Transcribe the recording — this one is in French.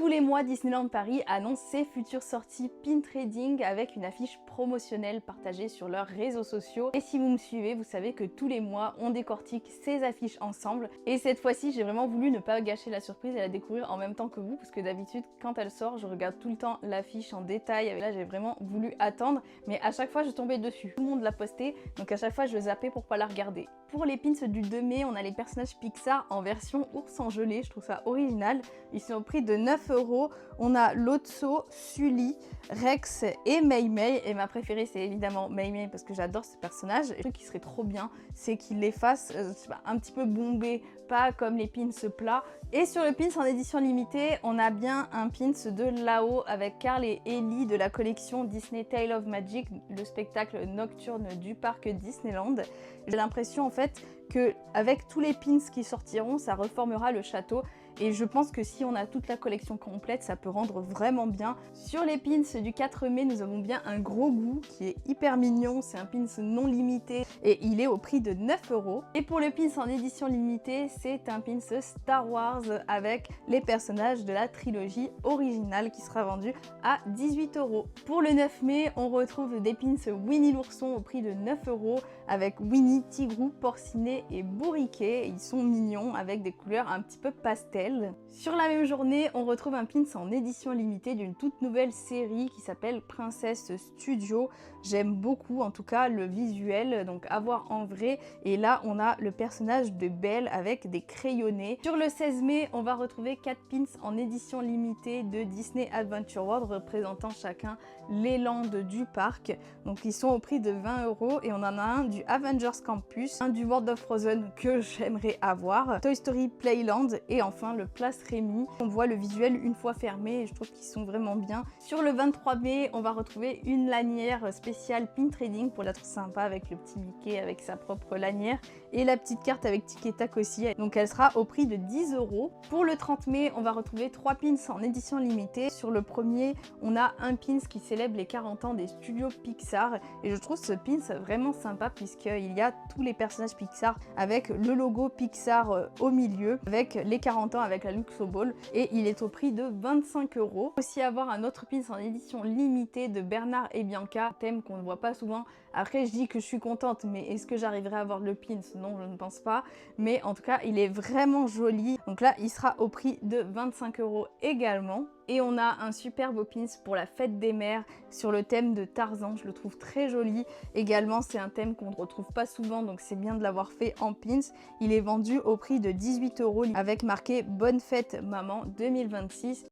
Tous les mois, Disneyland Paris annonce ses futures sorties pin trading avec une affiche promotionnelle partagée sur leurs réseaux sociaux. Et si vous me suivez, vous savez que tous les mois, on décortique ces affiches ensemble. Et cette fois-ci, j'ai vraiment voulu ne pas gâcher la surprise et la découvrir en même temps que vous, parce que d'habitude, quand elle sort, je regarde tout le temps l'affiche en détail. Et là, j'ai vraiment voulu attendre, mais à chaque fois, je tombais dessus. Tout le monde l'a posté, donc à chaque fois, je zappais pour pas la regarder. Pour les pins du 2 mai, on a les personnages Pixar en version ours en gelée. Je trouve ça original. Ils sont au prix de 9 €. On a Lotso, Sully, Rex et Mei Mei. Et ma préférée, c'est évidemment Mei Mei parce que j'adore ce personnage. Et le truc qui serait trop bien, c'est qu'il les fasse un petit peu bombés, pas comme les pins plats. Et sur le pins en édition limitée, on a bien un pins de Lao avec Carl et Ellie de la collection Disney Tale of Magic, le spectacle nocturne du parc Disneyland. J'ai l'impression en fait que avec tous les pins qui sortiront, ça reformera le château. Et je pense que si on a toute la collection complète, ça peut rendre vraiment bien. Sur les pins du 4 mai, nous avons bien un gros goût qui est hyper mignon. C'est un pins non limité et il est au prix de 9 €. Et pour le pins en édition limitée, c'est un pins Star Wars avec les personnages de la trilogie originale qui sera vendu à 18 €. Pour le 9 mai, on retrouve des pins Winnie l'ourson au prix de 9 € avec Winnie, Tigrou, Porcinet et Bourriquet. Ils sont mignons avec des couleurs un petit peu pastel. Sur la même journée, on retrouve un pins en édition limitée d'une toute nouvelle série qui s'appelle Princesse Studio. J'aime beaucoup en tout cas le visuel, donc à voir en vrai. Et là, on a le personnage de Belle avec des crayonnés. Sur le 16 mai, on va retrouver 4 pins en édition limitée de Disney Adventure World représentant chacun les landes du parc. Donc ils sont au prix de 20 € et on en a un du Avengers Campus, un du World of Frozen que j'aimerais avoir, Toy Story Playland et enfin le Place Rémy. On voit le visuel une fois fermé et je trouve qu'ils sont vraiment bien. Sur le 23 mai, on va retrouver une lanière spéciale pin trading pour la trouver sympa avec le petit Mickey avec sa propre lanière et la petite carte avec tic et tac aussi. Donc elle sera au prix de 10 €. Pour le 30 mai, on va retrouver 3 pins en édition limitée. Sur le premier, on a un pins qui célèbre les 40 ans des studios Pixar et je trouve ce pins vraiment sympa puisqu'il y a tous les personnages Pixar avec le logo Pixar au milieu avec les 40 ans avec la Luxo Ball et il est au prix de 25 €. Aussi avoir un autre pins en édition limitée de Bernard et Bianca, thème qu'on ne voit pas souvent. Après je dis que je suis contente, mais est-ce que j'arriverai à avoir le pins? Non, je ne pense pas, mais en tout cas il est vraiment joli. Donc là il sera au prix de 25 € également. Et on a un super beau pins pour la fête des mères sur le thème de Tarzan, je le trouve très joli. Également c'est un thème qu'on ne retrouve pas souvent, donc c'est bien de l'avoir fait en pins. Il est vendu au prix de 18 € avec marqué Bonne fête maman 2026.